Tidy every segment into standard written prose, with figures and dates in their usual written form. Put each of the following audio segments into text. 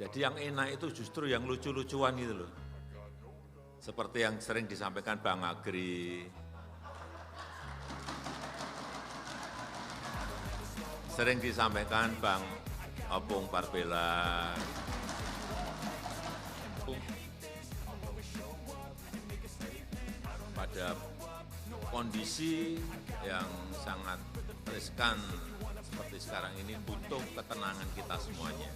Jadi yang enak itu justru yang lucu-lucuan itu loh. Seperti yang sering disampaikan Bang Agri, sering disampaikan Bang Opung Parbela, pada kondisi yang sangat riskan seperti sekarang ini butuh ketenangan kita semuanya.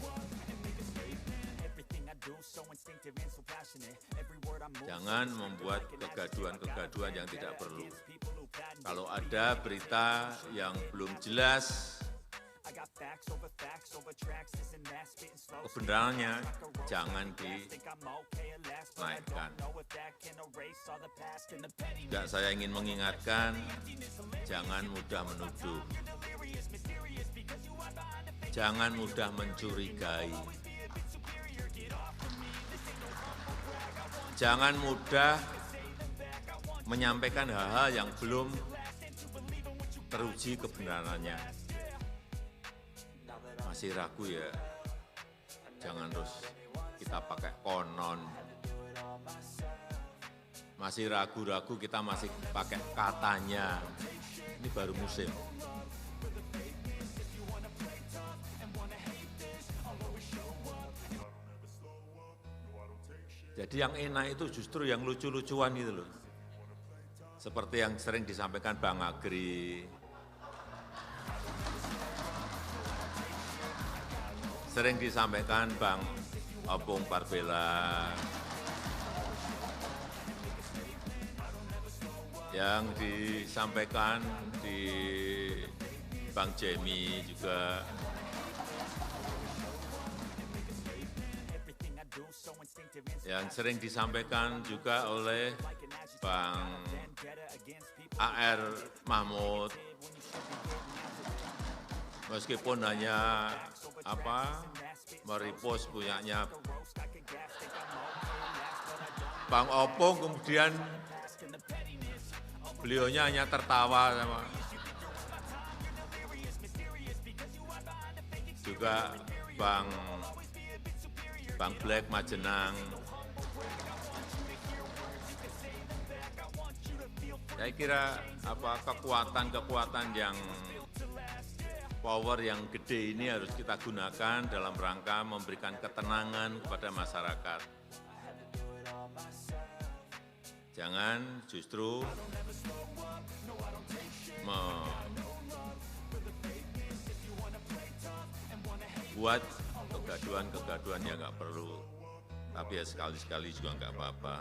Jangan membuat kegaduhan-kegaduhan yang tidak perlu. Kalau ada berita yang belum jelas kebenarannya, jangan dinaikkan. Juga saya ingin mengingatkan, jangan mudah menuduh, jangan mudah mencurigai, jangan mudah menyampaikan hal-hal yang belum teruji kebenarannya. Masih ragu ya, jangan terus kita pakai konon. Masih ragu-ragu kita masih pakai katanya. Ini baru musim. Jadi yang enak itu justru yang lucu-lucuan itu loh. Seperti yang sering disampaikan Bang Agri, sering disampaikan Bang Opung Parbela, yang disampaikan di Bang Jemi juga, yang sering disampaikan juga oleh Bang A.R. Mahmud, meskipun hanya merepost punyanya Bang Opung, kemudian beliaunya hanya tertawa sama juga Bang Black Majenang. Saya kira kekuatan yang power yang gede ini harus kita gunakan dalam rangka memberikan ketenangan kepada masyarakat. Jangan justru membuat kegaduhan-kegaduhan yang nggak perlu. Tapi ya sekali-sekali juga nggak apa-apa.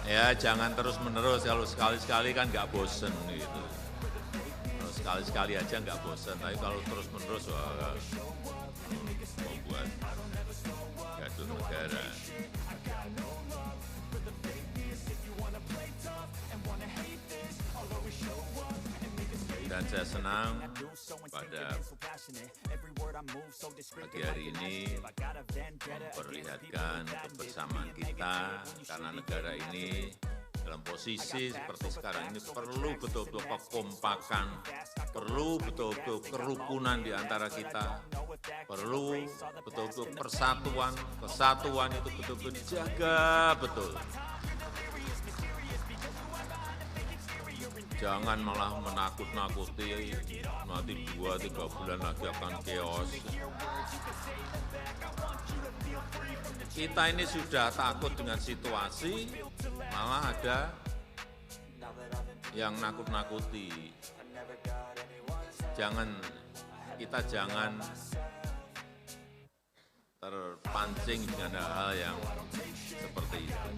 Ya jangan terus-menerus, kalau sekali-sekali kan nggak bosen gitu. Kalau sekali-sekali aja nggak bosen, tapi kalau terus-menerus membuat gaduh negara. Dan saya senang pada pagi hari ini memperlihatkan kebersamaan kita, karena negara ini dalam posisi seperti sekarang ini perlu betul-betul kekompakan, perlu betul-betul kerukunan di antara kita, perlu betul-betul persatuan, kesatuan itu betul-betul dijaga betul. Jangan malah menakut-nakuti, nanti 2-3 bulan lagi akan chaos. Kita ini sudah takut dengan situasi, malah ada yang nakut-nakuti. Kita jangan terpancing dengan hal-hal yang seperti itu.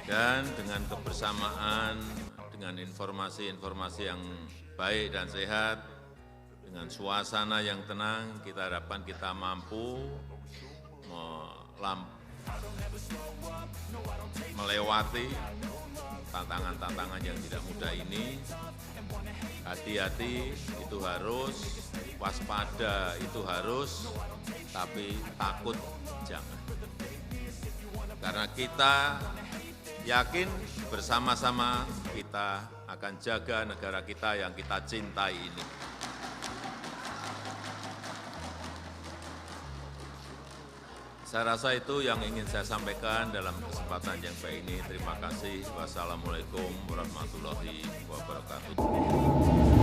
Dan dengan kebersamaan, dengan informasi-informasi yang baik dan sehat, dengan suasana yang tenang, kita harapkan kita mampu melewati tantangan-tantangan yang tidak mudah ini. Hati-hati itu harus, waspada itu harus, tapi takut jangan. Karena kita yakin bersama-sama kita akan jaga negara kita yang kita cintai ini. Saya rasa itu yang ingin saya sampaikan dalam kesempatan yang baik ini. Terima kasih. Wassalamualaikum warahmatullahi wabarakatuh.